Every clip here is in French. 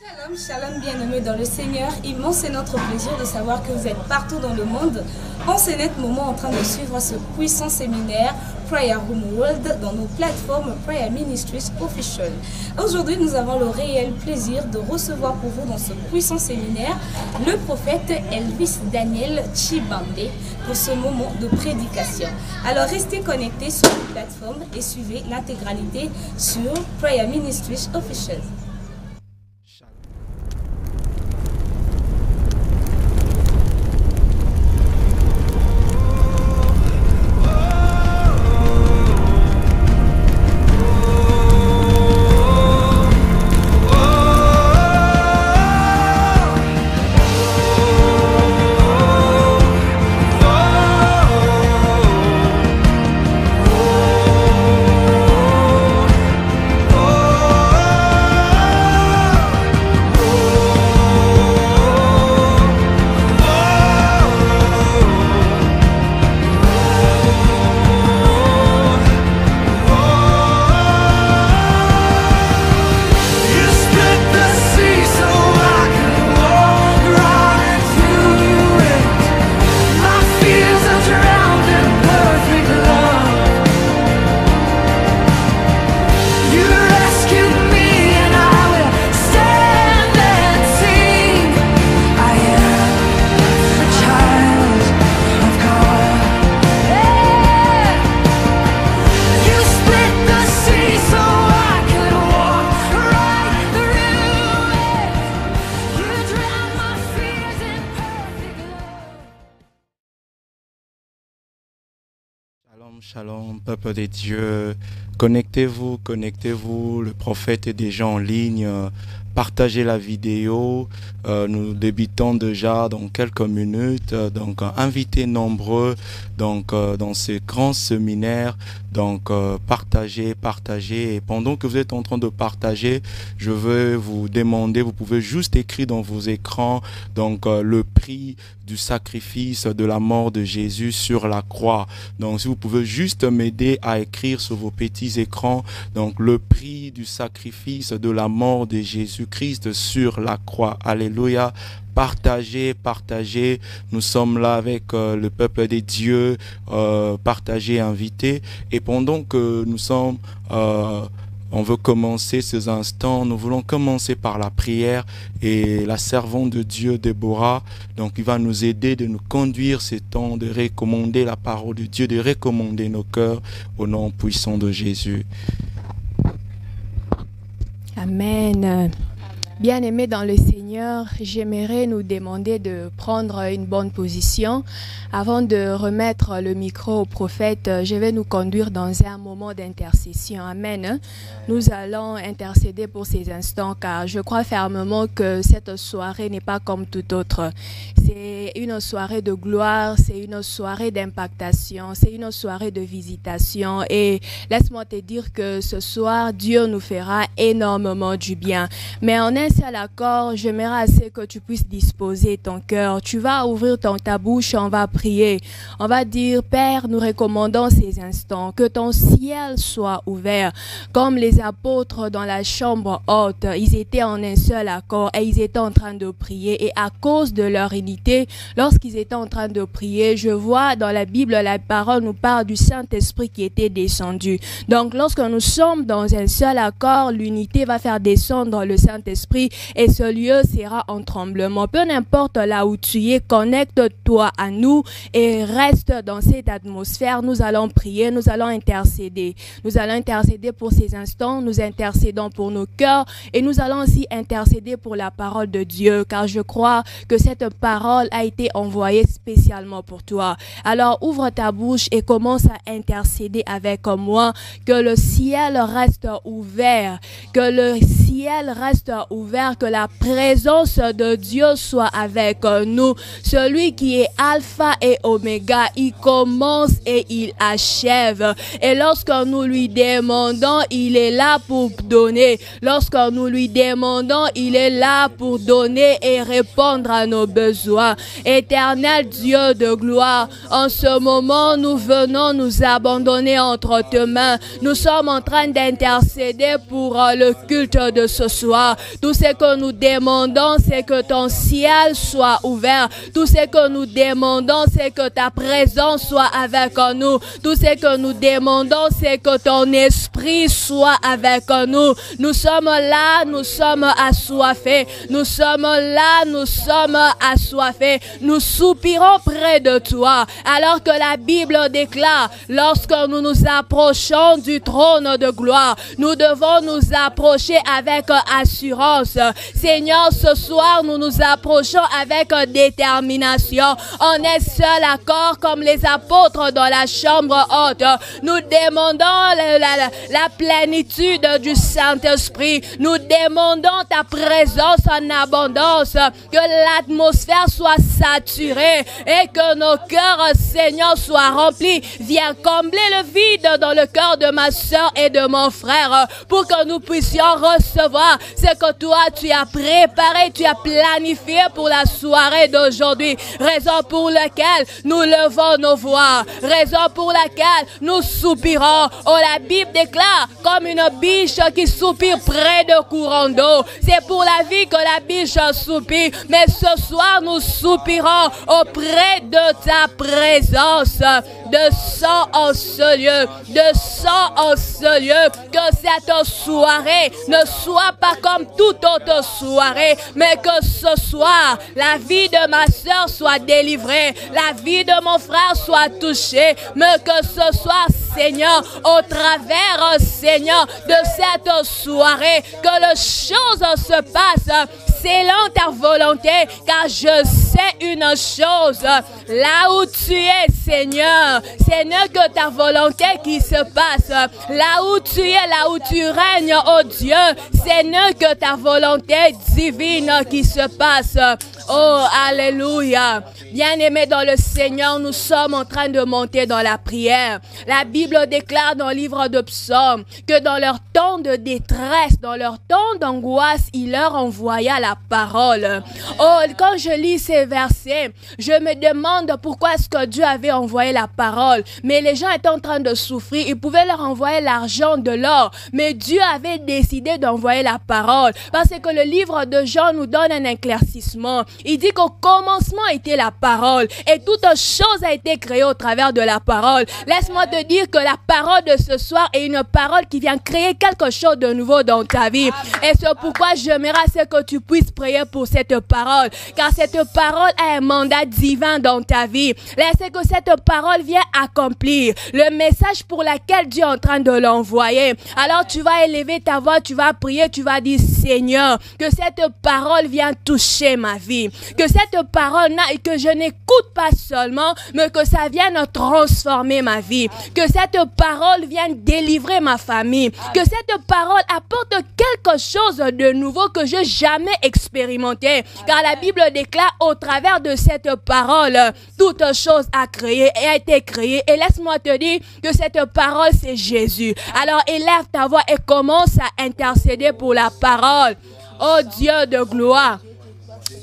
Shalom, shalom bien-aimés dans le Seigneur. Immense est notre plaisir de savoir que vous êtes partout dans le monde. En ce net moment en train de suivre ce puissant séminaire Prayer Room World dans nos plateformes Prayer Ministries Official. Aujourd'hui, nous avons le réel plaisir de recevoir pour vous dans ce puissant séminaire le prophète Elvis Daniel Chibambe pour ce moment de prédication. Alors restez connectés sur nos plateformes et suivez l'intégralité sur Prayer Ministries Official. Shalom, peuple de Dieu, connectez-vous, le prophète est déjà en ligne, partagez la vidéo, nous débutons déjà dans quelques minutes, donc invitez nombreux donc dans ce grand séminaire, donc partagez, et pendant que vous êtes en train de partager, je veux vous demander, vous pouvez juste écrire dans vos écrans donc le prix du sacrifice de la mort de Jésus sur la croix. Donc si vous pouvez juste m'aider à écrire sur vos petits écrans donc le prix du sacrifice de la mort de Jésus-Christ sur la croix. Alléluia. Partagez, nous sommes là avec le peuple des dieux, partagez, invitez, et pendant que nous sommes on veut commencer ces instants, nous voulons commencer par la prière, et la servante de Dieu, Déborah, donc il va nous aider de nous conduire ces temps, de recommander la parole de Dieu, de recommander nos cœurs au nom puissant de Jésus. Amen. Bien-aimés dans le Seigneur, j'aimerais nous demander de prendre une bonne position. Avant de remettre le micro au prophète, je vais nous conduire dans un moment d'intercession. Amen. Nous allons intercéder pour ces instants, car je crois fermement que cette soirée n'est pas comme toute autre. C'est une soirée de gloire, c'est une soirée d'impactation, c'est une soirée de visitation. Et laisse-moi te dire que ce soir, Dieu nous fera énormément du bien. Mais en un seul accord, j'aimerais assez que tu puisses disposer ton cœur. Tu vas ouvrir ta bouche, on va prier. On va dire, Père, nous recommandons ces instants, que ton ciel soit ouvert. Comme les apôtres dans la chambre haute, ils étaient en un seul accord et ils étaient en train de prier. Et à cause de leur unité, lorsqu'ils étaient en train de prier, je vois dans la Bible, la parole nous parle du Saint-Esprit qui était descendu. Donc, lorsque nous sommes dans un seul accord, l'unité va faire descendre le Saint-Esprit et ce lieu sera en tremblement. Peu importe là où tu es, connecte-toi à nous et reste dans cette atmosphère. Nous allons prier, nous allons intercéder. Nous allons intercéder pour ces instants, nous intercédons pour nos cœurs et nous allons aussi intercéder pour la parole de Dieu, car je crois que cette parole a été envoyée spécialement pour toi. Alors ouvre ta bouche et commence à intercéder avec moi, que le ciel reste ouvert, que le ciel reste ouvert, que la présence de Dieu soit avec nous. Celui qui est alpha et oméga, il commence et il achève. Et lorsque nous lui demandons, il est là pour donner. Lorsque nous lui demandons, il est là pour donner et répondre à nos besoins. Éternel Dieu de gloire, en ce moment, nous venons nous abandonner entre tes mains. Nous sommes en train d'intercéder pour le culte de ce soir. Tout Tout ce que nous demandons, c'est que ton ciel soit ouvert. Tout ce que nous demandons, c'est que ta présence soit avec nous. Tout ce que nous demandons, c'est que ton esprit soit avec nous. Nous sommes là, nous sommes assoiffés. Nous sommes là, nous sommes assoiffés. Nous soupirons près de toi. Alors que la Bible déclare, lorsque nous nous approchons du trône de gloire, nous devons nous approcher avec assurance. Seigneur, ce soir, nous nous approchons avec détermination. On est seul à corps comme les apôtres dans la chambre haute. Nous demandons la plénitude du Saint-Esprit. Nous demandons ta présence en abondance, que l'atmosphère soit saturée et que nos cœurs, Seigneur, soient remplis. Viens combler le vide dans le cœur de ma soeur et de mon frère pour que nous puissions recevoir ce que toi tu as préparé, tu as planifié pour la soirée d'aujourd'hui. Raison pour laquelle nous levons nos voix, raison pour laquelle nous soupirons. Oh, la Bible déclare comme une biche qui soupire près de courant d'eau. C'est pour la vie que la biche soupire, mais ce soir nous soupirons auprès de ta présence. De sang en ce lieu, de sang en ce lieu, que cette soirée ne soit pas comme toute autre soirée, mais que ce soir, la vie de ma soeur soit délivrée, la vie de mon frère soit touchée, mais que ce soir, Seigneur, au travers, Seigneur, de cette soirée, que les choses se passent selon ta volonté, car je sais une chose, là où tu es, Seigneur, ce n'est que ta volonté qui se passe. Là où tu es, là où tu règnes, oh Dieu, ce n'est que ta volonté divine qui se passe. Oh, alléluia. Bien-aimés dans le Seigneur, nous sommes en train de monter dans la prière. La Bible déclare dans le livre de Psaumes que dans leur temps de détresse, dans leur temps d'angoisse, il leur envoya la parole. Oh, quand je lis ces versets, je me demande pourquoi est-ce que Dieu avait envoyé la parole. Mais les gens étaient en train de souffrir. Il pouvait leur envoyer l'argent, de l'or. Mais Dieu avait décidé d'envoyer la parole. Parce que le livre de Jean nous donne un éclaircissement. Il dit qu'au commencement était la parole. Et toute chose a été créée au travers de la parole. Laisse-moi te dire que la parole de ce soir est une parole qui vient créer quelque chose de nouveau dans ta vie. Et c'est pourquoi j'aimerais que tu puisses prier pour cette parole. Car cette parole a un mandat divin dans ta vie. Laisse que cette parole vienne accomplir le message pour lequel Dieu est en train de l'envoyer. Alors tu vas élever ta voix, tu vas prier, tu vas dire Seigneur, que cette parole vienne toucher ma vie. Que cette parole, que je n'écoute pas seulement, mais que ça vienne transformer ma vie. Que cette parole vienne délivrer ma famille. Que cette parole apporte quelque chose de nouveau que je n'ai jamais expérimenté. Car la Bible déclare au travers de cette parole, toute chose a été créée. Et laisse-moi te dire que cette parole, c'est Jésus. Alors élève ta voix et commence à intercéder pour la parole. Oh Dieu de gloire.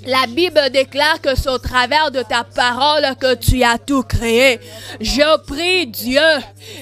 La Bible déclare que c'est au travers de ta parole que tu as tout créé. Je prie Dieu.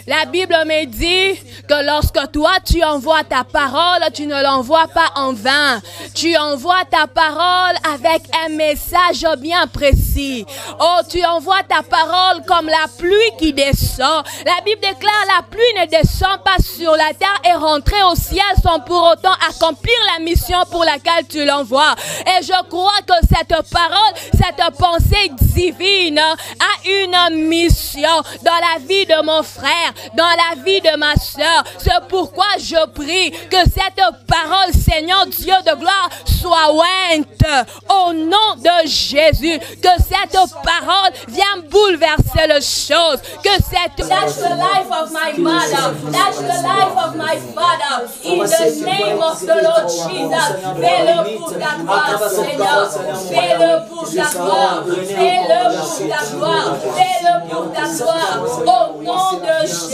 La Bible me dit que lorsque toi tu envoies ta parole, tu ne l'envoies pas en vain. Tu envoies ta parole avec un message bien précis. Oh, tu envoies ta parole comme la pluie qui descend. La Bible déclare la pluie ne descend pas sur la terre et rentrer au ciel sans pour autant accomplir la mission pour laquelle tu l'envoies. Et je crois que cette parole, cette pensée divine a une mission dans la vie de mon frère, dans la vie de ma soeur. C'est pourquoi je prie que cette parole, Seigneur Dieu de gloire, soit ointe au nom de Jésus. Que cette parole vienne bouleverser les choses. Que cette... That's the life of my mother. That's the life of my father. In the name of the Lord Jesus. Fais-le pour ta gloire, Seigneur. Fais-le pour pour ta gloire, fais-le pour ta gloire, fais-le pour ta gloire, au nom de Jésus,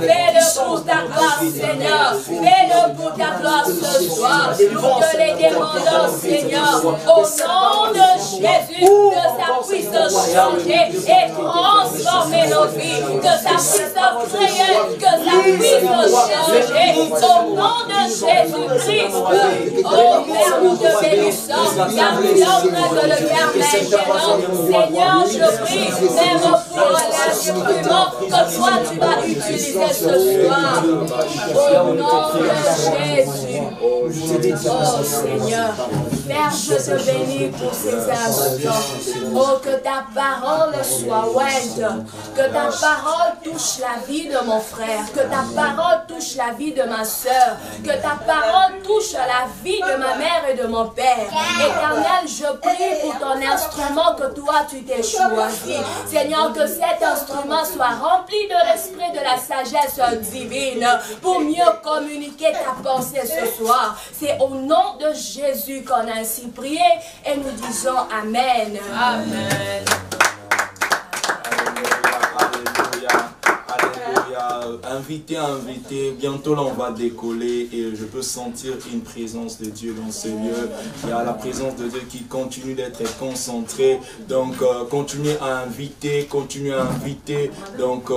fais-le pour ta gloire, Seigneur, fais-le pour ta gloire ce soir, nous te les demandons, Seigneur, au nom de Jésus, que ça puisse changer et transformer nos vies, que ça puisse créer, que ça puisse changer, au nom de Jésus-Christ. Oh Père, nous te bénissons, car tu es en train de le faire maintenant. Seigneur, je prie, même pour l'instrument que toi tu vas utiliser ce soir. Au nom de Jésus. Oh Seigneur, Père, je te bénis pour ces instants. Oh, que ta parole soit ouette, que ta parole touche la vie de mon frère, que ta parole touche la vie de ma soeur, que ta parole touche la vie de ma mère et de mon père. Éternel, je prie pour ton instrument que toi tu t'es choisi. Seigneur, que cet instrument soit rempli de l'esprit de la sagesse divine pour mieux communiquer ta pensée ce soir. C'est au nom de Jésus qu'on a ainsi prié et nous disons Amen. Amen. Invité, bientôt là on va décoller et je peux sentir une présence de Dieu dans ce lieu. Il y a la présence de Dieu qui continue d'être concentrée, donc continuez à inviter, donc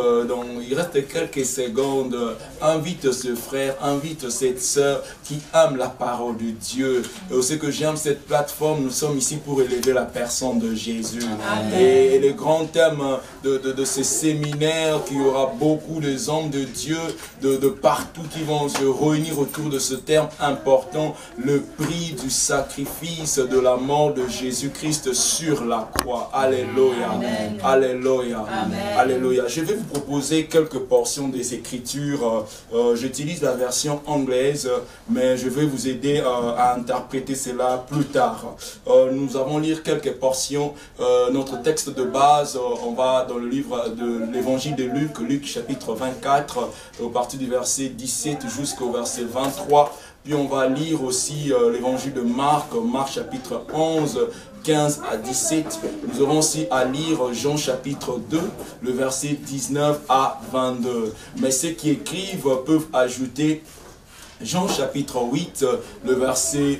il reste quelques secondes, invite ce frère, invite cette soeur qui aime la parole de Dieu. Et aussi que j'aime cette plateforme, nous sommes ici pour élever la personne de Jésus. Amen. Et le grand thème de ce séminaire, qu'il y aura beaucoup de hommes de Dieu de partout qui vont se réunir autour de ce terme important, le prix du sacrifice de la mort de Jésus-Christ sur la croix. Alléluia. Amen. Alléluia. Amen. Alléluia. Je vais vous proposer quelques portions des Écritures. J'utilise la version anglaise, mais je vais vous aider à interpréter cela plus tard. Nous allons lire quelques portions. Notre texte de base, on va dans le livre de l'évangile de Luc, Luc chapitre 24, au partir du verset 17 jusqu'au verset 23. Puis on va lire aussi l'évangile de Marc, Marc chapitre 11, 15 à 17. Nous aurons aussi à lire Jean chapitre 2, le verset 19 à 22. Mais ceux qui écrivent peuvent ajouter Jean chapitre 8, le verset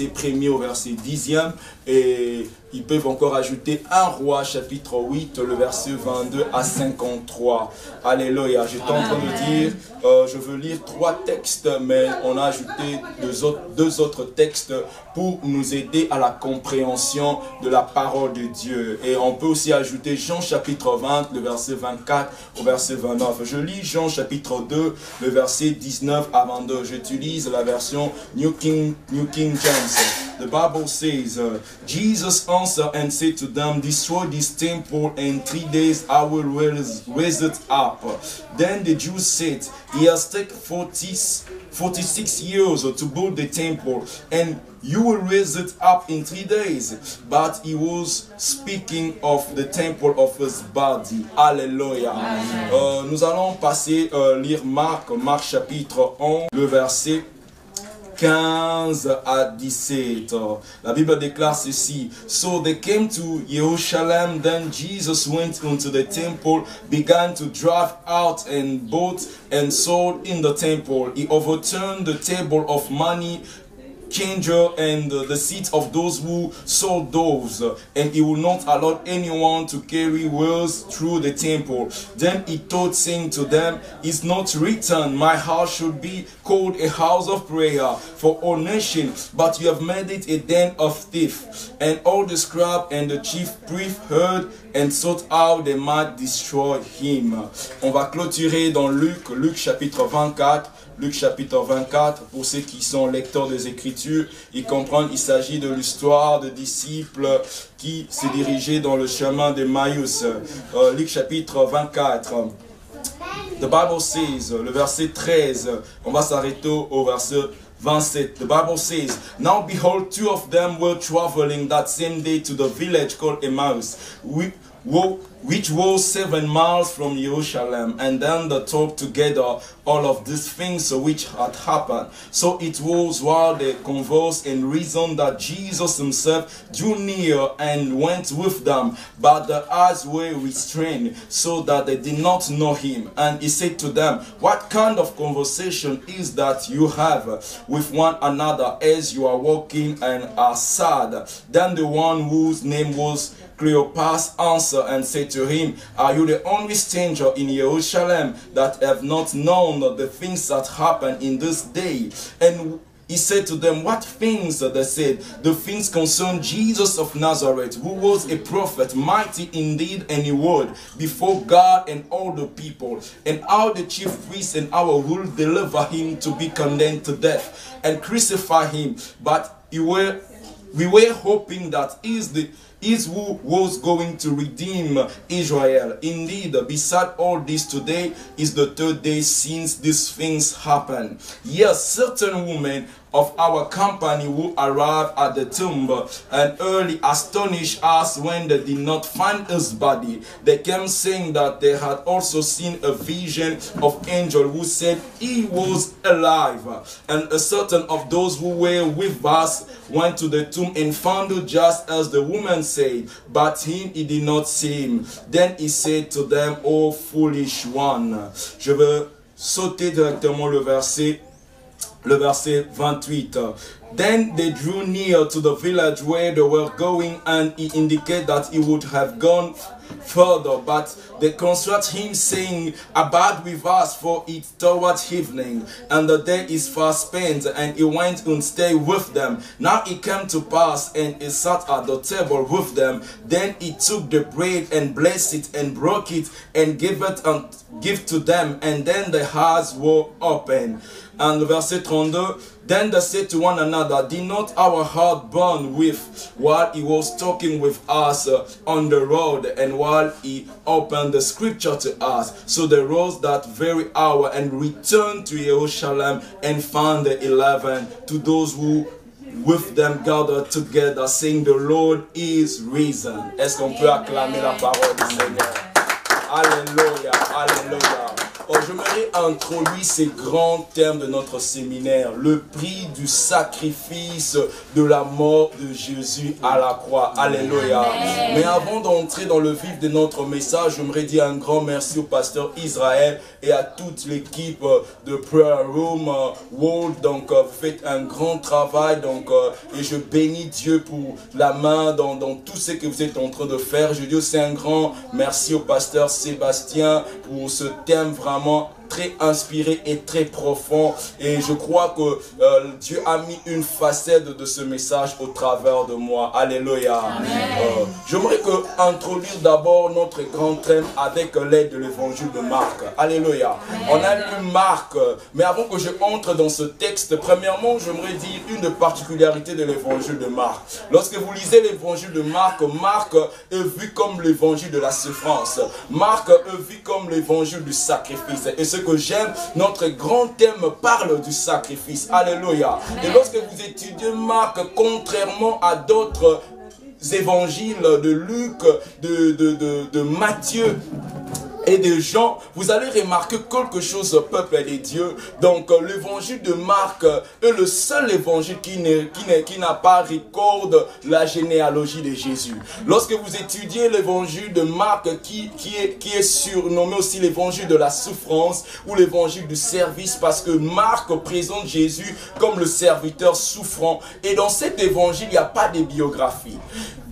1er au verset 10e, et ils peuvent encore ajouter 1 Roi chapitre 8, le verset 22 à 53. Alléluia. J'étais en train de dire, je veux lire 3 textes, mais on a ajouté deux autres textes pour nous aider à la compréhension de la parole de Dieu. Et on peut aussi ajouter Jean chapitre 20, le verset 24 au verset 29. Je lis Jean chapitre 2, le verset 19 à 22. J'utilise la version New King James. The Bible says, Jesus answered and said to them, destroy this temple, and 3 days I will raise it up. Then the Jews said, he has taken 46 years to build the temple, and you will raise it up in 3 days. But he was speaking of the temple of his body. Alléluia. Nous allons passer lire Marc chapitre 11, le verset 15 à 17. La Bible déclare ceci. So they came to Jerusalem, then Jesus went into the temple, began to drive out and bought and sold in the temple. He overturned the table of money changer and the seats of those who sold doves, and he will not allow anyone to carry wheels through the temple. Then he taught, saying to them, is not written, my house should be called a house of prayer for all nations, but you have made it a den of thieves. And all the scribes and the chief priests heard and sought how they might destroy him. On va clôturer dans Luc chapitre 24. Luc chapitre 24, pour ceux qui sont lecteurs des Écritures, ils comprennent, il s'agit de l'histoire de disciples qui se dirigeaient dans le chemin d'Emmaüs. Luc chapitre 24. The Bible says, le verset 13, on va s'arrêter au verset 27. The Bible says, now behold, 2 of them were traveling that same day to the village called Emmaus, which was 7 miles from Jerusalem, and then they talked together all of these things which had happened. So it was while they conversed and reasoned that Jesus himself drew near and went with them, but their eyes were restrained, so that they did not know him. And he said to them, what kind of conversation is that you have with one another as you are walking and are sad? Then the one whose name was Cleopas answered and said to him, are you the only stranger in Jerusalem that have not known the things that happen in this day? And he said to them, what things? They said, the things concern Jesus of Nazareth, who was a prophet, mighty indeed and in word, before God and all the people. And how the chief priests and our rule deliver him to be condemned to death and crucify him. But we were hoping that is who was going to redeem Israel. Indeed, beside all this, today is the 3rd day since these things happened. Yes, certain women of our company who arrived at the tomb and early astonished us when they did not find his body. They came saying that they had also seen a vision of angel who said he was alive. And a certain of those who were with us went to the tomb and found it just as the woman said, but him he did not see him. Then he said to them, O foolish one. Je veux sauter directement le verset 28. Then they drew near to the village where they were going, and he indicated that he would have gone further, but they constrained him, saying, abide with us, for it's towards evening, and the day is fast spent. And he went and stayed with them. Now it came to pass, and he sat at the table with them. Then he took the bread and blessed it and broke it and gave to them, and then the eyes were open. And verset 32, then they said to one another, did not our heart burn with while he was talking with us on the road, and while he opened the scripture to us? So they rose that very hour and returned to Jerusalem and found the 11 to those who with them gathered together, saying, the Lord is risen. Est-ce qu'on peut acclamer la parole du Seigneur? Alléluia, alléluia. Oh, j'aimerais introduire ces grands thèmes de notre séminaire. Le prix du sacrifice de la mort de Jésus à la croix. Alléluia. Mais avant d'entrer dans le vif de notre message, j'aimerais dire un grand merci au pasteur Israël et à toute l'équipe de Prayer Room World. Donc, vous faites un grand travail. Donc, et je bénis Dieu pour la main dans tout ce que vous êtes en train de faire. Je dis aussi un grand merci au pasteur Sébastien pour ce thème vraiment très inspiré et très profond, et je crois que Dieu a mis une facette de ce message au travers de moi. Alléluia. J'aimerais introduire d'abord notre grand thème avec l'aide de l'évangile de Marc. Alléluia. On a lu Marc, mais avant que je entre dans ce texte, premièrement, j'aimerais dire une particularité de l'évangile de Marc. Lorsque vous lisez l'évangile de Marc, Marc est vu comme l'évangile de la souffrance. Marc est vu comme l'évangile du sacrifice. Et ce que j'aime, notre grand thème parle du sacrifice. Alléluia. Et lorsque vous étudiez Marc, contrairement à d'autres évangiles de Luc, de Matthieu et de Jean, vous allez remarquer quelque chose, peuple des dieux. Donc l'évangile de Marc est le seul évangile qui n'a pas recorde la généalogie de Jésus. Lorsque vous étudiez l'évangile de Marc, qui est surnommé aussi l'évangile de la souffrance ou l'évangile du service, parce que Marc présente Jésus comme le serviteur souffrant. Et dans cet évangile, il n'y a pas de biographie.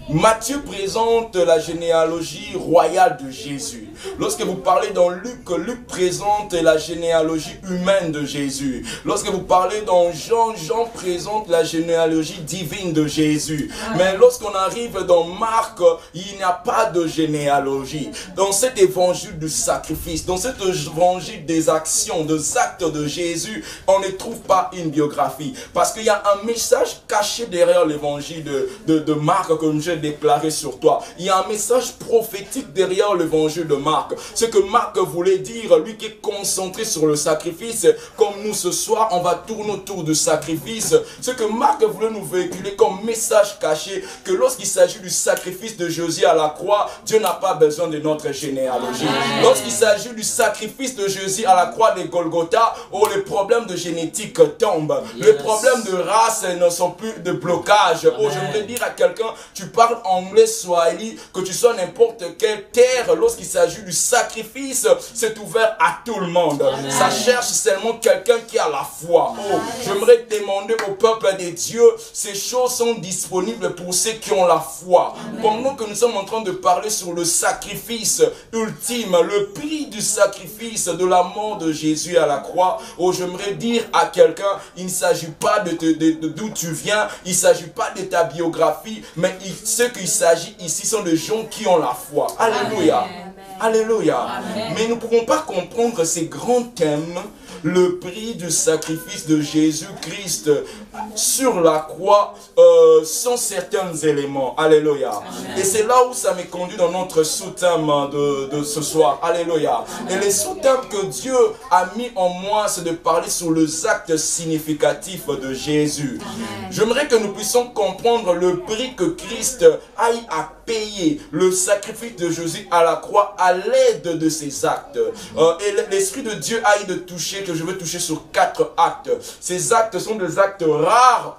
Matthieu présente la généalogie royale de Jésus. Lorsque vous parlez dans Luc, Luc présente la généalogie humaine de Jésus. Lorsque vous parlez dans Jean, Jean présente la généalogie divine de Jésus. Mais lorsqu'on arrive dans Marc, il n'y a pas de généalogie. Dans cet évangile du sacrifice, dans cet évangile des actions, des actes de Jésus, on ne trouve pas une biographie. Parce qu'il y a un message caché derrière l'évangile de Marc, comme je j'ai déclaré sur toi. Il y a un message prophétique derrière l'évangile de Marc. Ce que Marc voulait dire, lui qui est concentré sur le sacrifice, comme nous ce soir, on va tourner autour du sacrifice. Ce que Marc voulait nous véhiculer comme message caché, que lorsqu'il s'agit du sacrifice de Jésus à la croix, Dieu n'a pas besoin de notre généalogie. Lorsqu'il s'agit du sacrifice de Jésus à la croix de Golgotha, oh, les problèmes de génétique tombent. Les problèmes de race ne sont plus de blocage. Oh, j'aimerais dire à quelqu'un, tu parles anglais, swahili, que tu sois n'importe quelle terre, lorsqu'il s'agit du sacrifice, c'est ouvert à tout le monde. Ça cherche seulement quelqu'un qui a la foi. Oh, j'aimerais demander au peuple de Dieu, ces choses sont disponibles pour ceux qui ont la foi. Pendant que nous sommes en train de parler sur le sacrifice ultime, le prix du sacrifice de la mort de Jésus à la croix, oh, j'aimerais dire à quelqu'un, il ne s'agit pas d'où tu viens, il ne s'agit pas de ta biographie, mais ce qu'il s'agit ici sont de gens qui ont la foi. Alléluia. Amen. Alléluia. Amen. Mais nous ne pouvons pas comprendre ces grands thèmes, le prix du sacrifice de Jésus-Christ sur la croix, sans certains éléments. Alléluia. Amen. Et c'est là où ça me conduit dans notre sous-thème de ce soir. Alléluia. Amen. Et les sous-thèmes que Dieu a mis en moi, c'est de parler sur les actes significatifs de Jésus. J'aimerais que nous puissions comprendre le prix que Christ aille à payer, le sacrifice de Jésus à la croix à l'aide de ces actes. Et l'Esprit de Dieu aille de toucher, que je veux toucher sur 4 actes. Ces actes sont des actes rares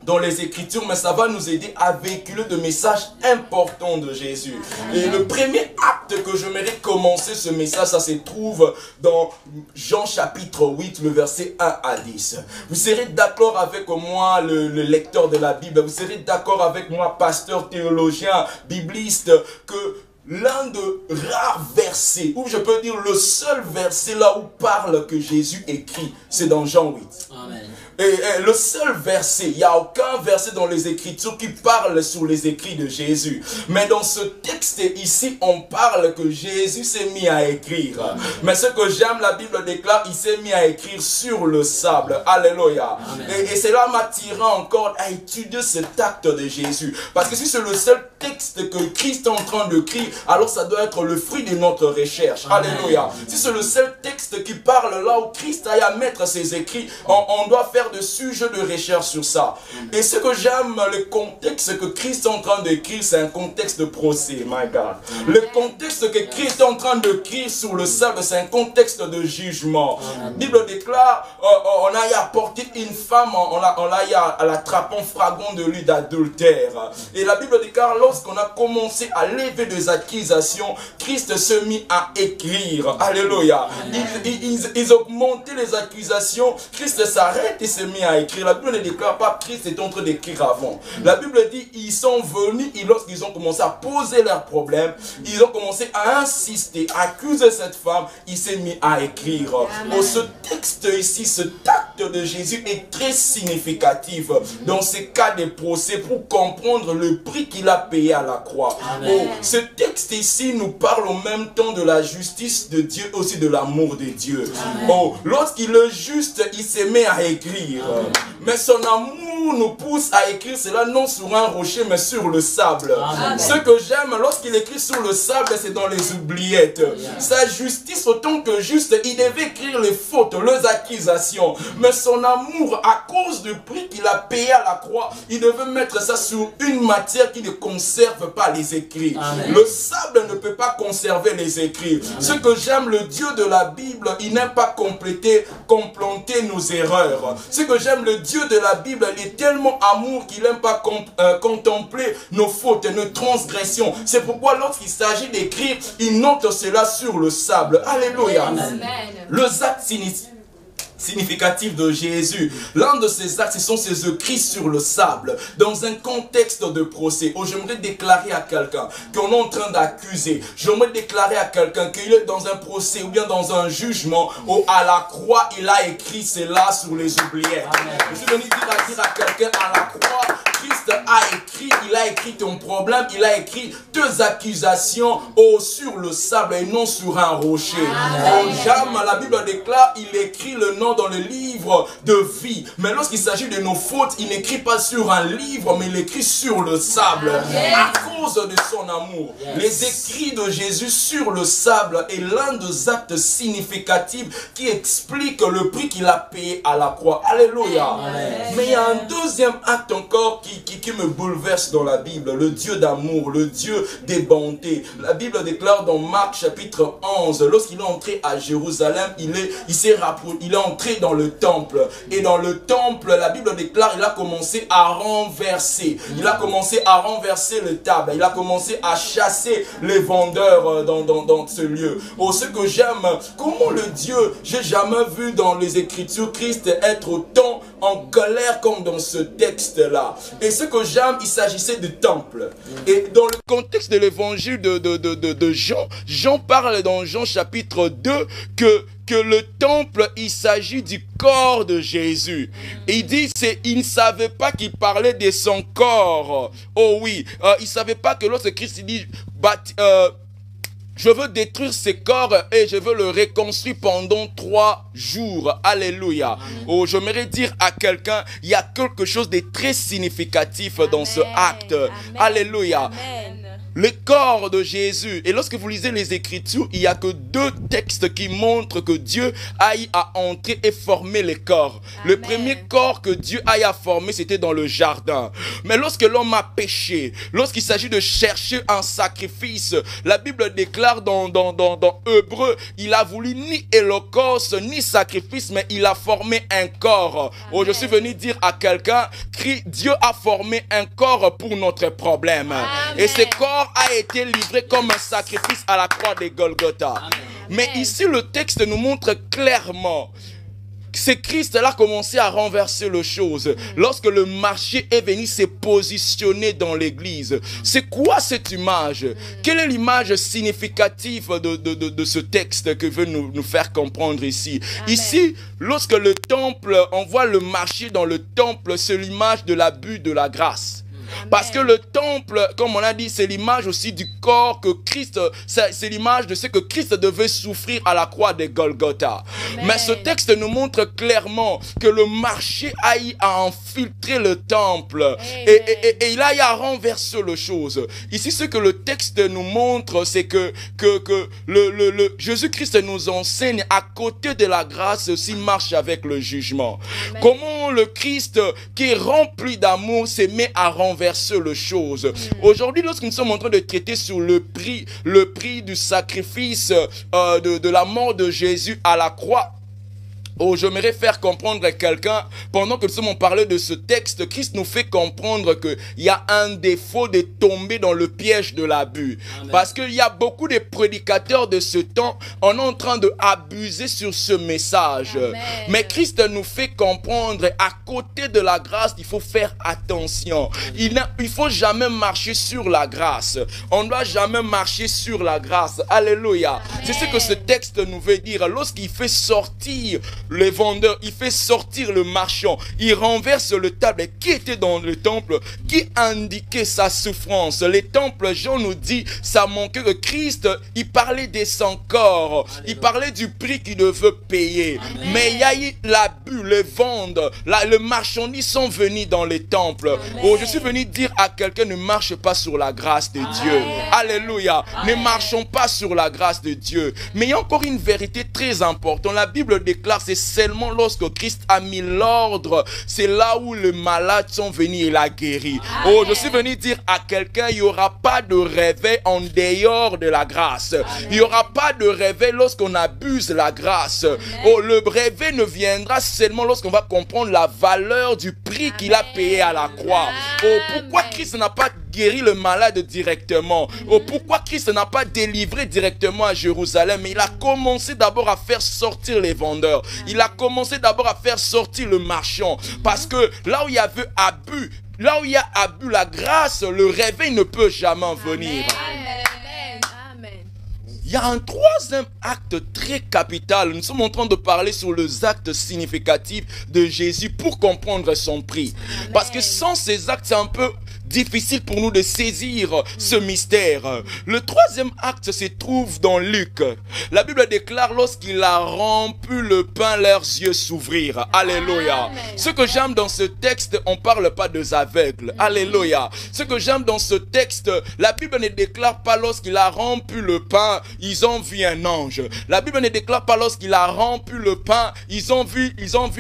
dans les Écritures, mais ça va nous aider à véhiculer de messages importants de Jésus. Et le premier acte que j'aimerais commencer ce message, ça se trouve dans Jean chapitre 8, le verset 1 à 10. Vous serez d'accord avec moi, le lecteur de la Bible, vous serez d'accord avec moi, pasteur, théologien, bibliste, que l'un de rares versets, ou je peux dire le seul verset là où parle que Jésus écrit, c'est dans Jean 8. Amen. Et le seul verset, il n'y a aucun verset dans les Écritures qui parle sur les écrits de Jésus. Mais dans ce texte ici, on parle que Jésus s'est mis à écrire. Amen. Mais ce que j'aime, la Bible déclare, il s'est mis à écrire sur le sable. Alléluia. Et cela m'attira encore à étudier cet acte de Jésus. Parce que si c'est le seul texte que Christ est en train d'écrire, alors ça doit être le fruit de notre recherche. Amen. Alléluia. Si c'est le seul texte qui parle là où Christ a à mettre ses écrits, on doit faire de sujets de recherche sur ça. Et ce que j'aime, le contexte que Christ est en train d'écrire, c'est un contexte de procès, my God. Le contexte que Christ est en train d'écrire sur le sable, c'est un contexte de jugement. La Bible déclare, on a apporté une femme, on l'a attrapé en flagrant de lui d'adultère. Et la Bible déclare, lorsqu'on a commencé à lever des accusations, Christ se mit à écrire. Alléluia. Ils augmentaient les accusations, Christ s'arrête et se mit à écrire. La Bible ne déclare pas Christ est en train d'écrire avant. La Bible dit ils sont venus et lorsqu'ils ont commencé à poser leurs problèmes, ils ont commencé à insister, à accuser cette femme, il s'est mis à écrire. Oh, ce texte ici, ce acte de Jésus est très significatif dans ces cas de procès pour comprendre le prix qu'il a payé à la croix. Oh, ce texte ici nous parle en même temps de la justice de Dieu, aussi de l'amour de Dieu. Oh, lorsqu'il est juste, il se met à écrire. Mais son amour nous pousse à écrire cela non sur un rocher mais sur le sable. Amen. Ce que j'aime lorsqu'il écrit sur le sable, c'est dans les oubliettes. Sa justice autant que juste, il devait écrire les fautes, les accusations. Mais son amour, à cause du prix qu'il a payé à la croix, il devait mettre ça sur une matière qui ne conserve pas les écrits. Amen. Le sable ne peut pas conserver les écrits. Amen. Ce que j'aime, le Dieu de la Bible, il n'aime pas complanter nos erreurs. Ce que j'aime, le Dieu de la Bible, il est tellement amour qu'il n'aime pas contempler nos fautes, nos transgressions. C'est pourquoi lorsqu'il s'agit d'écrire, il note cela sur le sable. Alléluia. Amen. Les actes significatifs de Jésus. L'un de ces actes, ce sont ses écrits sur le sable, dans un contexte de procès. Oh, j'aimerais déclarer à quelqu'un qu'on est en train d'accuser. J'aimerais déclarer à quelqu'un qu'il est dans un procès ou bien dans un jugement. Oh, à la croix, il a écrit cela sur les oubliettes. Je suis venu dire à quelqu'un à la croix, Christ a écrit, il a a écrit ton problème, il a écrit tes accusations sur le sable et non sur un rocher. Jamais, la Bible déclare, il écrit le nom dans le livre de vie. Mais lorsqu'il s'agit de nos fautes, il n'écrit pas sur un livre, mais il écrit sur le sable. À cause de son amour. Les écrits de Jésus sur le sable est l'un des actes significatifs qui explique le prix qu'il a payé à la croix. Alléluia. Mais il y a un deuxième acte encore qui me bouleverse dans la Bible. Le Dieu d'amour, le Dieu des bontés. La Bible déclare dans Marc chapitre 11, lorsqu'il est entré à Jérusalem, il est entré dans le temple. Et dans le temple, la Bible déclare, il a commencé à renverser. Il a commencé à renverser le table. Il a commencé à chasser les vendeurs dans ce lieu. Oh, ce que j'aime, comment le Dieu, j'ai jamais vu dans les Écritures Christ être autant en colère comme dans ce texte-là. Et ce que j'aime, il s'agissait du temple. Et dans le contexte de l'évangile de Jean, Jean parle dans Jean chapitre 2 que le temple, il s'agit du corps de Jésus. Et il dit, il ne savait pas qu'il parlait de son corps. Oh oui, il ne savait pas que lorsque Christ dit, je veux détruire ce corps et je veux le reconstruire pendant 3 jours. Alléluia. Oh, j'aimerais dire à quelqu'un, il y a quelque chose de très significatif dans ce acte. Alléluia. Le corps de Jésus. Et lorsque vous lisez les Écritures, il n'y a que 2 textes qui montrent que Dieu aille à entrer et former les corps. Le premier corps que Dieu aille à former, c'était dans le jardin. Mais lorsque l'homme a péché, lorsqu'il s'agit de chercher un sacrifice, la Bible déclare dans Hébreu, il a voulu ni holocauste, ni sacrifice, mais il a formé un corps. Oh, je suis venu dire à quelqu'un, Dieu a formé un corps pour notre problème. Et ce corps a été livré comme un sacrifice à la croix de Golgotha. Mais ici, le texte nous montre clairement c'est Christ-là a commencé à renverser les choses. Lorsque le marché est venu se positionner dans l'église. C'est quoi cette image? Quelle est l'image significative de ce texte que veut nous faire comprendre ici? Amen. Ici, lorsque le temple, on voit le marché dans le temple, c'est l'image de l'abus de la grâce. Parce que le temple, comme on a dit, c'est l'image aussi du corps que Christ, c'est l'image de ce que Christ devait souffrir à la croix de Golgotha. Amen. Mais ce texte nous montre clairement que le marché aille à infiltrer le temple et il aille à renverser les choses. Ici, ce que le texte nous montre, c'est que Jésus-Christ nous enseigne à côté de la grâce aussi marche avec le jugement. Amen. Comment le Christ qui est rempli d'amour se met à renverser les choses. Aujourd'hui, lorsque nous sommes en train de traiter sur le prix du sacrifice de la mort de Jésus à la croix, oh, j'aimerais faire comprendre à quelqu'un, pendant que nous sommes en parlant de ce texte, Christ nous fait comprendre qu'il y a un défaut de tomber dans le piège de l'abus. Parce qu'il y a beaucoup de prédicateurs de ce temps, on est en train d'abuser sur ce message. Amen. Mais Christ nous fait comprendre, à côté de la grâce, il faut faire attention. Il ne faut jamais marcher sur la grâce. On ne doit jamais marcher sur la grâce. Alléluia. C'est ce que ce texte nous veut dire. Lorsqu'il fait sortir les vendeurs, il fait sortir le marchand, il renverse le table qui était dans le temple, qui indiquait sa souffrance. Les temples, Jean nous dit, ça manquait que Christ, il parlait de son corps, il parlait du prix qu'il devait payer. Amen. Mais il y a eu l'abus, les ventes, le marchandise sont venus dans les temples. Oh, je suis venu dire à quelqu'un, ne marche pas sur la grâce de Dieu. Alléluia. Ne marchons pas sur la grâce de Dieu. Mais il y a encore une vérité très importante. La Bible déclare, c'est seulement lorsque Christ a mis l'ordre, c'est là où les malades sont venus et l'a guéri. Oh, je suis venu dire à quelqu'un, il n'y aura pas de réveil en dehors de la grâce. Il n'y aura pas de réveil lorsqu'on abuse la grâce. Oh, le réveil ne viendra seulement lorsqu'on va comprendre la valeur du prix qu'il a payé à la croix. Oh, pourquoi Christ n'a pas guéri le malade directement? Oh, pourquoi Christ n'a pas délivré directement à Jérusalem? Mais il a commencé d'abord à faire sortir les vendeurs. Il a commencé d'abord à faire sortir le marchand. Parce que là où il y avait abus, là où il y a abus, la grâce, le réveil ne peut jamais venir. Amen. Il y a un troisième acte très capital. Nous sommes en train de parler sur les actes significatifs de Jésus pour comprendre son prix. Parce que sans ces actes, c'est un peu difficile pour nous de saisir ce mystère. Le troisième acte se trouve dans Luc. La Bible déclare, lorsqu'il a rompu le pain, leurs yeux s'ouvrirent. Alléluia. Ce que j'aime dans ce texte, on ne parle pas des aveugles. Alléluia. Ce que j'aime dans ce texte, la Bible ne déclare pas lorsqu'il a rompu le pain, ils ont vu un ange. La Bible ne déclare pas lorsqu'il a rompu le pain, ils ont vu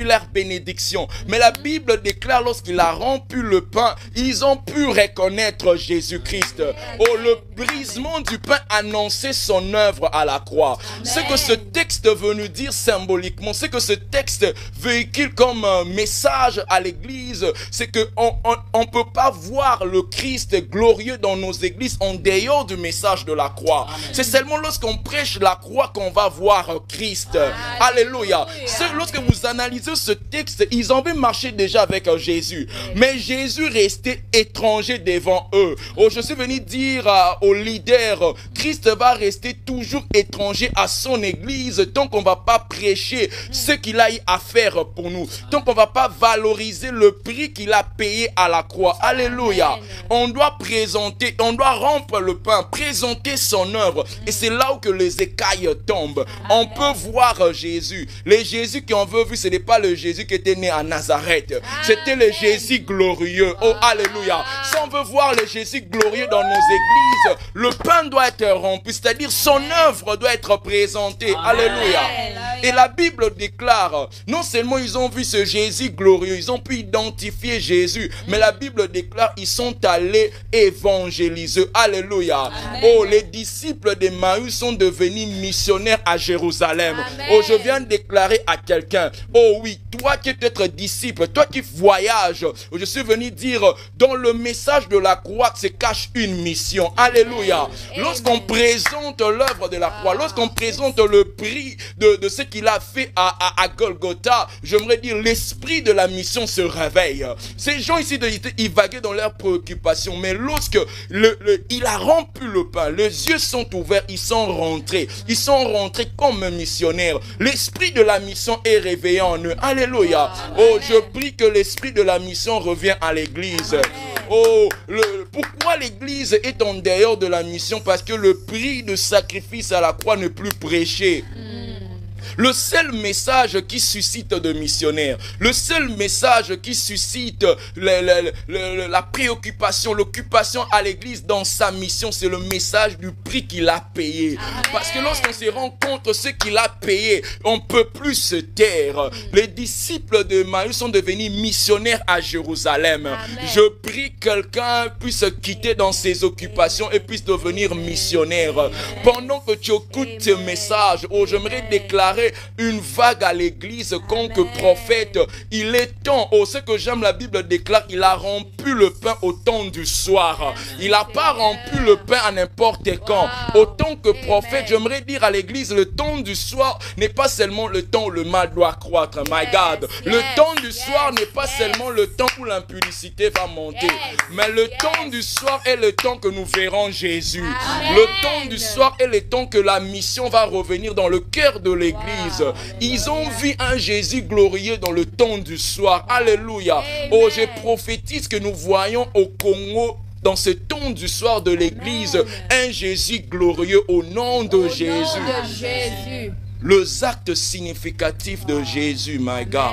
leur bénédiction. Mais la Bible déclare lorsqu'il a rompu le pain, ils ont pu reconnaître Jésus-Christ. Oh, le brisement du pain annonçait son œuvre à la croix. Ce que ce texte veut nous dire symboliquement, ce que ce texte véhicule comme un message à l'église, c'est qu'on ne peut pas voir le Christ glorieux dans nos églises en dehors du message de la croix. C'est seulement lorsqu'on prêche la croix qu'on va voir Christ. Alléluia. Lorsque vous analysez ce texte, ils avaient marché déjà avec Jésus. Mais Jésus restait étranger devant eux. Oh, je suis venu dire aux leaders, Christ va rester toujours étranger à son église tant qu'on ne va pas prêcher ce qu'il a eu à faire pour nous. Tant qu'on ne va pas valoriser le prix qu'il a payé à la croix. Alléluia. On doit présenter, on doit rompre le pain, présenter son œuvre. Et c'est là où que les écailles tombent. On peut voir Jésus. Les Jésus qu'on veut vu, ce n'est pas le Jésus qui était né à Nazareth. C'était le Jésus glorieux. Oh, alléluia. Si on veut voir le Jésus glorieux dans nos églises, le pain doit être rompu. C'est-à-dire son œuvre doit être présentée. Alléluia. Et la Bible déclare, non seulement ils ont vu ce Jésus glorieux, ils ont pu identifier Jésus, mais la Bible déclare, ils sont allés évangéliser. Alléluia. Oh, les disciples d'Emmaüs sont devenus missionnaires à Jérusalem. Oh, je viens de déclarer à quelqu'un, oh oui, toi qui es être disciple, toi qui voyages, je suis venu dire, dans le message de la croix se cache une mission. Alléluia. Lorsqu'on présente l'œuvre de la croix, lorsqu'on présente le prix de ce qu'il a fait à Golgotha, j'aimerais dire, l'esprit de la mission se réveille. Ces gens ici, ils vaguaient dans leurs préoccupations, mais lorsque il a rompu le pain, les yeux sont ouverts, ils sont rentrés comme missionnaires. L'esprit de la mission est réveillé en eux. Alléluia. Oh, je prie que l'esprit de la mission revienne à l'église. Oh, pourquoi l'église est en dehors de la mission? Parce que le prix de sacrifice à la croix n'est plus prêché. Le seul message qui suscite de missionnaires, le seul message qui suscite la préoccupation, l'occupation à l'église dans sa mission, c'est le message du prix qu'il a payé. Parce que lorsqu'on se rend compte de ce qu'il a payé, on ne peut plus se taire. Les disciples de Maïs sont devenus missionnaires à Jérusalem. Je prie que quelqu'un puisse quitter dans ses occupations et puisse devenir missionnaire. Pendant que tu écoutes ce message, oh, j'aimerais déclarer une vague à l'église comme que prophète. Il est temps, oh, ce que j'aime, la Bible déclare, il a rompu le pain au temps du soir. Il n'a pas rompu le pain à n'importe quand. Autant que prophète, j'aimerais dire à l'église, le temps du soir n'est pas seulement le temps où le mal doit croître. My God. Le temps du soir n'est pas seulement le temps où l'impudicité va monter. Mais le temps du soir est le temps que nous verrons Jésus. Le temps du soir est le temps que la mission va revenir dans le cœur de l'église. Ils ont vu un Jésus glorieux dans le temps du soir. Alléluia. Oh, je prophétise que nous voyons au Congo, dans ce temps du soir de l'église, un Jésus glorieux au nom de Jésus. Les actes significatifs de Jésus, my God.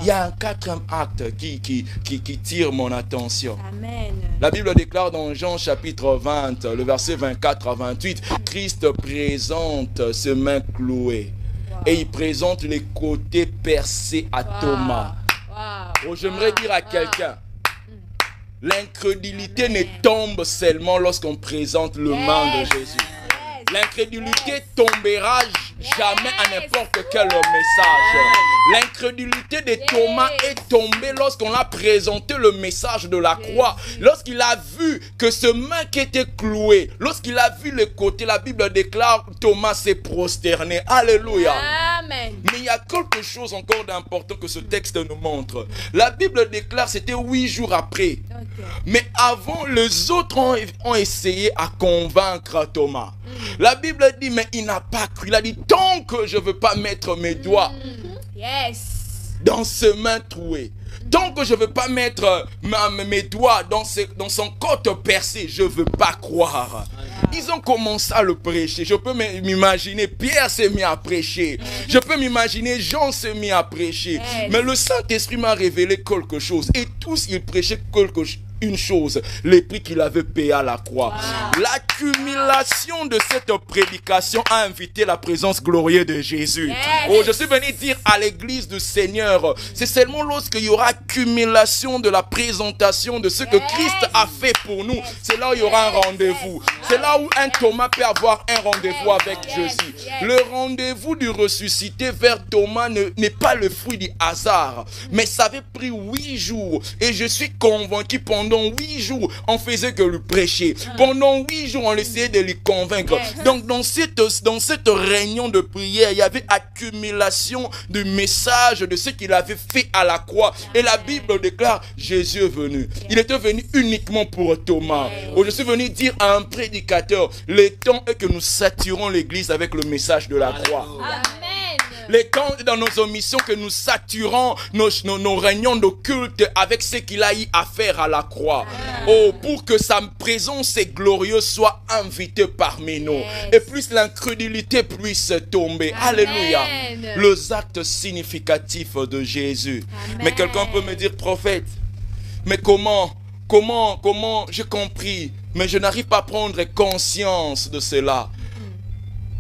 Il y a un quatrième acte qui tire mon attention. Amen. La Bible déclare dans Jean chapitre 20, le verset 24 à 28, Christ présente ses mains clouées. Et il présente les côtés percés à Thomas. Oh, j'aimerais dire à quelqu'un, l'incrédulité ne tombe seulement lorsqu'on présente le main de Jésus. L'incrédulité tombera jamais à n'importe quel message. L'incrédulité de Thomas est tombée lorsqu'on a présenté le message de la croix. Lorsqu'il a vu que ce main qui était cloué, lorsqu'il a vu le côté, la Bible déclare, Thomas s'est prosterné. Alléluia. Amen. Mais il y a quelque chose encore d'important que ce texte nous montre. La Bible déclare, c'était 8 jours après. Mais avant, les autres ont essayé à convaincre Thomas. La Bible dit, mais il n'a pas cru. Il a dit, tant que je ne veux pas mettre mes doigts dans ce main troué, Tant que je ne veux pas mettre mes doigts dans son côte percée, je ne veux pas croire. Ils ont commencé à le prêcher. Je peux m'imaginer, Pierre s'est mis à prêcher. Je peux m'imaginer, Jean s'est mis à prêcher. Mais le Saint-Esprit m'a révélé quelque chose. Et tous, ils prêchaient une chose, les prix qu'il avait payé à la croix. L'accumulation de cette prédication a invité la présence glorieuse de Jésus. Oh, je suis venu dire à l'église du Seigneur, c'est seulement lorsqu'il y aura accumulation de la présentation de ce que Christ a fait pour nous, c'est là où il y aura un rendez-vous. C'est là où un Thomas peut avoir un rendez-vous avec Jésus. Le rendez-vous du ressuscité vers Thomas n'est pas le fruit du hasard, mais ça avait pris 8 jours. Et je suis convaincu, pendant 8 jours, on faisait que lui prêcher. Pendant 8 jours, on essayait de lui convaincre. Donc, dans cette réunion de prière, il y avait accumulation de messages de ce qu'il avait fait à la croix. Et la Bible déclare, Jésus est venu. Il était venu uniquement pour Thomas. Je suis venu dire à un prédicateur, le temps est que nous saturons l'église avec le message de la croix. Amen. Les temps dans nos omissions que nous saturons nos réunions de culte avec ce qu'il a eu à faire à la croix. Oh, pour que sa présence glorieuse soit invitée parmi nous. Et plus l'incrédulité puisse tomber. Amen. Alléluia. Les actes significatifs de Jésus. Amen. Mais quelqu'un peut me dire, prophète, mais comment j'ai compris, mais je n'arrive pas à prendre conscience de cela.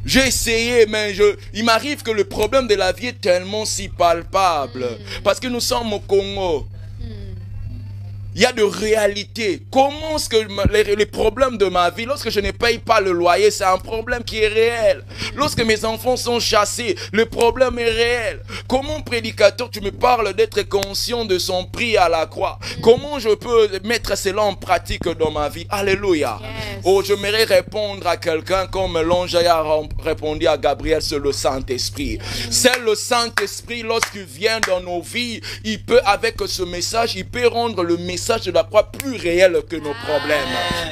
J'ai essayé, mais il m'arrive que le problème de la vie est tellement si palpable. Parce que nous sommes au Congo. Il y a de réalité. Comment est-ce que les problèmes de ma vie, lorsque je ne paye pas le loyer, c'est un problème qui est réel. Lorsque mes enfants sont chassés, le problème est réel. Comment, prédicateur, tu me parles d'être conscient de son prix à la croix? Comment je peux mettre cela en pratique dans ma vie? Alléluia. Oh, j'aimerais répondre à quelqu'un comme l'ange a répondu à Gabriel, c'est le Saint-Esprit. C'est le Saint-Esprit, lorsqu'il vient dans nos vies, il peut, avec ce message, il peut rendre le message de la croix plus réel que nos problèmes.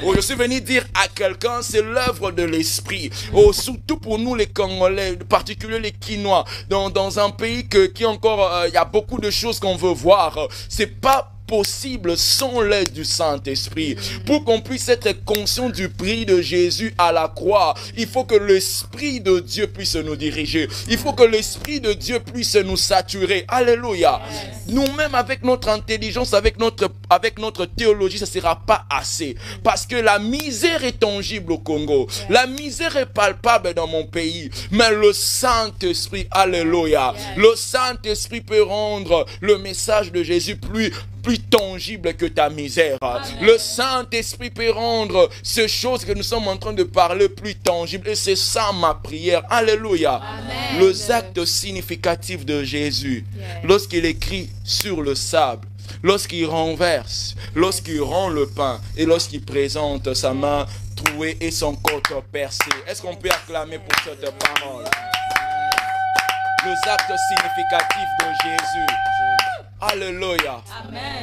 Oh, je suis venu dire à quelqu'un, c'est l'œuvre de l'Esprit. Oh, surtout pour nous les Congolais, en particulier les Quinois, dans un pays qui encore, il y a beaucoup de choses qu'on veut voir. C'est pas possible sans l'aide du Saint-Esprit. Pour qu'on puisse être conscient du prix de Jésus à la croix, il faut que l'Esprit de Dieu puisse nous diriger. Il faut que l'Esprit de Dieu puisse nous saturer. Alléluia. Nous-mêmes, avec notre intelligence, avec notre théologie, ça ne sera pas assez. Parce que la misère est tangible au Congo. La misère est palpable dans mon pays. Mais le Saint-Esprit, alléluia. Le Saint-Esprit peut rendre le message de Jésus plus tangible que ta misère. Le Saint-Esprit peut rendre ces choses que nous sommes en train de parler plus tangibles. Et c'est ça ma prière. Alléluia. Amen. Les actes significatifs de Jésus. Lorsqu'il écrit sur le sable, lorsqu'il renverse, lorsqu'il rend le pain et lorsqu'il présente sa main trouée et son côte percée. Est-ce qu'on peut acclamer pour cette parole? Les actes significatifs de Jésus. Alléluia.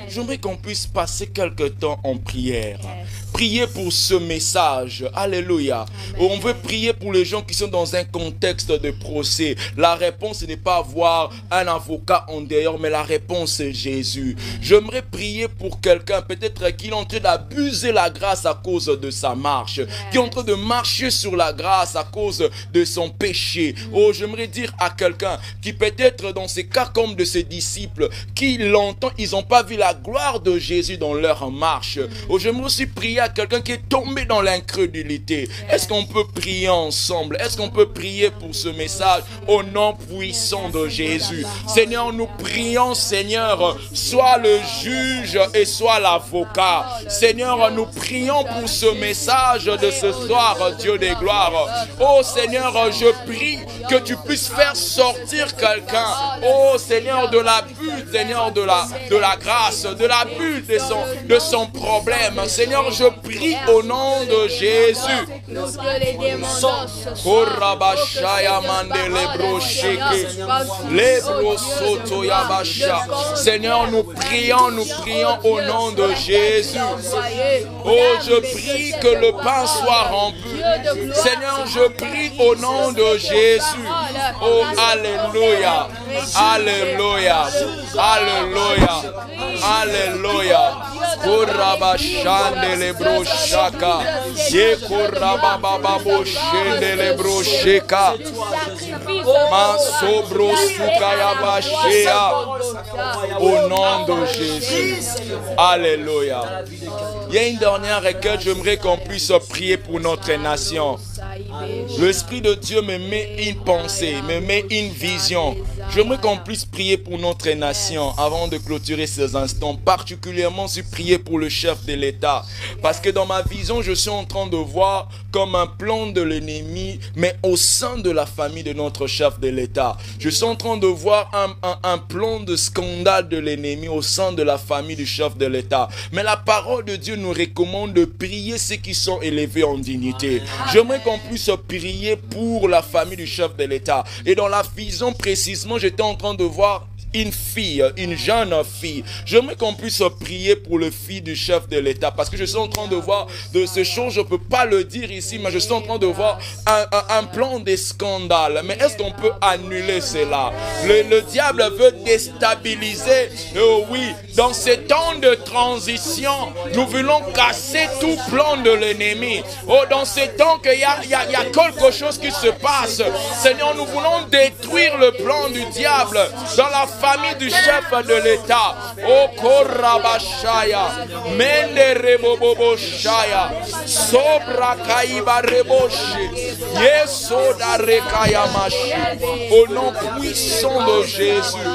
J'aimerais qu'on puisse passer quelque temps en prière. Prier pour ce message. Alléluia. On veut prier pour les gens qui sont dans un contexte de procès. La réponse n'est pas avoir un avocat en dehors, mais la réponse c'est Jésus. J'aimerais prier pour quelqu'un, peut-être qu'il est en train d'abuser la grâce à cause de sa marche, qui est en train de marcher sur la grâce à cause de son péché. Oh, j'aimerais dire à quelqu'un qui peut-être dans ces cas comme de ses disciples, qui longtemps ils n'ont pas vu la gloire de Jésus dans leur marche. Oh, j'aimerais aussi prier à quelqu'un qui est tombé dans l'incrédulité. Est-ce qu'on peut prier ensemble? Est-ce qu'on peut prier pour ce message au nom puissant de Jésus? Seigneur, nous prions, Seigneur, sois le juge et sois l'avocat. Seigneur, nous prions pour ce message de ce soir, Dieu des gloires. Oh Seigneur, je prie que tu puisses faire sortir quelqu'un, oh Seigneur, de l'abus, Seigneur, de la grâce, de l'abus de son problème. Seigneur, je prie au nom de Jésus. Seigneur, nous prions au nom de Jésus. Oh, je prie que le pain soit rompu. Seigneur, je prie au nom de Jésus. Oh, alléluia, alléluia, alléluia, alléluia. Korabashande le broshaka, ye korabababo shende le brosheka, masobro sukaya bashea. Au nom de Jésus, alléluia. Il y a une dernière requête, j'aimerais qu'on puisse prier pour notre nation. L'Esprit de Dieu me met une pensée, me met une vision. J'aimerais qu'on puisse prier pour notre nation avant de clôturer ces instants. Particulièrement, je prier pour le chef de l'État. Parce que dans ma vision, je suis en train de voir comme un plan de l'ennemi, mais au sein de la famille de notre chef de l'État. Je suis en train de voir un plan de scandale de l'ennemi au sein de la famille du chef de l'État. Mais la parole de Dieu nous recommande de prier ceux qui sont élevés en dignité. J'aimerais qu'on puisse prier pour la famille du chef de l'État. Et dans la vision précisément, j'étais en train de voir une fille, une jeune fille. J'aimerais qu'on puisse prier pour le fils du chef de l'État, parce que je suis en train de voir de ces choses, je ne peux pas le dire ici, mais je suis en train de voir un plan de scandale. Mais est-ce qu'on peut annuler cela? Le diable veut déstabiliser. Oh oui, dans ces temps de transition, nous voulons casser tout plan de l'ennemi. Oh, dans ces temps qu'il y a quelque chose qui se passe, Seigneur, nous voulons détruire le plan du diable dans la famille du chef de l'État. Oh, Korabashaya, Mende Rebobobo Shaya, Sobra Kaiba Reboshi, Yesoda Rekayamashi, au nom puissant de Jésus.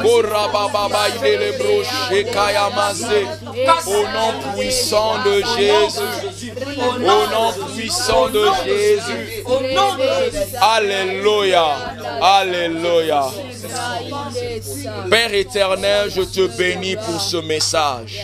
Korababa Idelebroche Kayamase, au nom puissant de Jésus. Au nom puissant de Jésus. Alléluia. Alléluia. Père éternel, je te bénis pour ce message.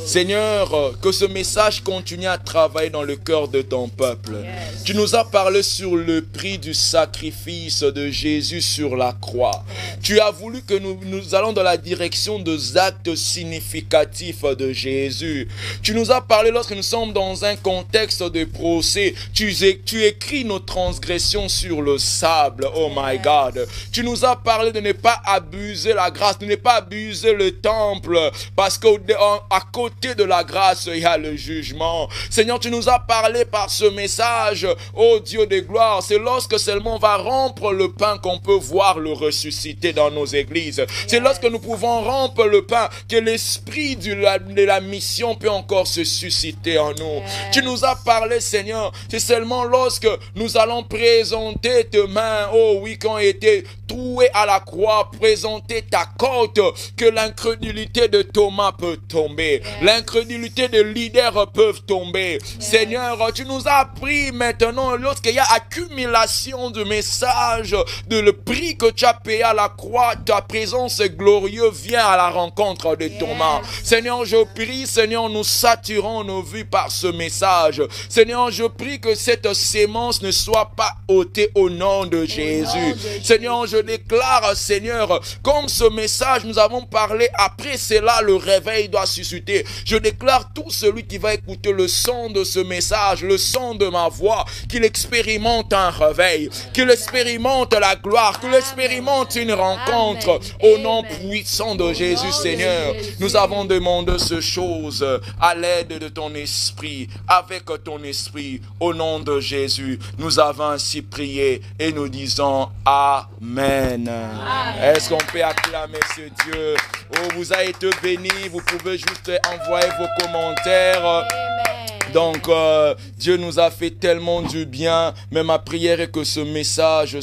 Seigneur, que ce message continue à travailler dans le cœur de ton peuple. Tu nous as parlé sur le prix du sacrifice de Jésus sur la croix. Tu as voulu que nous allons dans la direction des actes significatifs de Jésus. Tu nous as parlé lorsque nous sommes dans un contexte de procès. Tu écris nos transgressions sur le sable. Oh my God. Tu nous as parlé de ne pas abuser la grâce, de ne pas abuser le temple, parce qu'à côté de la grâce, il y a le jugement. Seigneur, tu nous as parlé par ce message, ô Dieu de gloire, c'est lorsque seulement on va rompre le pain qu'on peut voir le ressusciter dans nos églises. C'est lorsque nous pouvons rompre le pain que l'esprit de la mission peut encore se susciter en nous. Tu nous as parlé, Seigneur, c'est seulement lorsque nous allons présenter tes mains, oh oui, qui ont été trouées à la croix, présenter ta côte, que l'incrédulité de Thomas peut tomber. L'incrédulité de leaders peuvent tomber. Seigneur, tu nous as appris maintenant, lorsqu'il y a accumulation de messages, de le prix que tu as payé à la croix, ta présence glorieuse vient à la rencontre de Thomas. Seigneur, je prie, Seigneur, nous saturons nos vies par ce message. Seigneur, je prie que cette sémence ne soit pas ôtée au nom de Jésus. Seigneur, je déclare, Seigneur, comme ce message nous avons parlé, après cela, le réveil doit susciter. Je déclare tout celui qui va écouter le son de ce message, le son de ma voix, qu'il expérimente un réveil, qu'il expérimente la gloire, qu'il expérimente une rencontre. Au nom puissant de Jésus, Seigneur, nous avons demandé ces choses à l'aide de ton esprit, avec ton esprit. Au nom de Jésus, nous avons ainsi prié et nous disons Amen. Est-ce qu'on peut acclamer ce Dieu? Oh, vous avez été bénis, vous pouvez juste envoyer vos commentaires. Donc, Dieu nous a fait tellement du bien. Mais ma prière est que ce message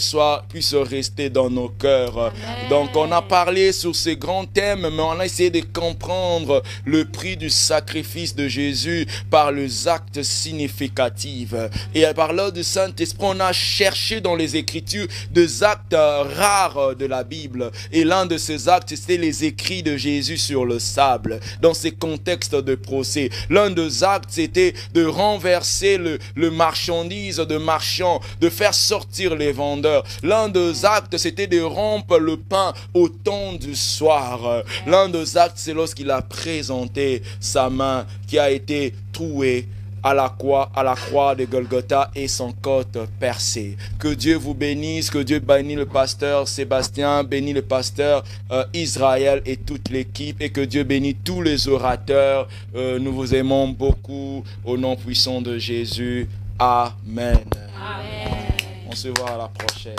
puisse rester dans nos cœurs. Donc, on a parlé sur ces grands thèmes, mais on a essayé de comprendre le prix du sacrifice de Jésus par les actes significatifs. Et par l'ordre du Saint-Esprit, on a cherché dans les Écritures des actes rares de la Bible. Et l'un de ces actes, c'était les écrits de Jésus sur le sable, dans ces contextes de procès. L'un des actes, c'était de renverser le marchandise de marchands, de faire sortir les vendeurs. L'un des actes, c'était de rompre le pain au temps du soir. L'un des actes, c'est lorsqu'il a présenté sa main qui a été trouée à la croix de Golgotha et son côte percée. Que Dieu vous bénisse, que Dieu bénisse le pasteur Sébastien, bénisse le pasteur Israël et toute l'équipe, et que Dieu bénisse tous les orateurs. Nous vous aimons beaucoup au nom puissant de Jésus. Amen. Amen. On se voit à la prochaine.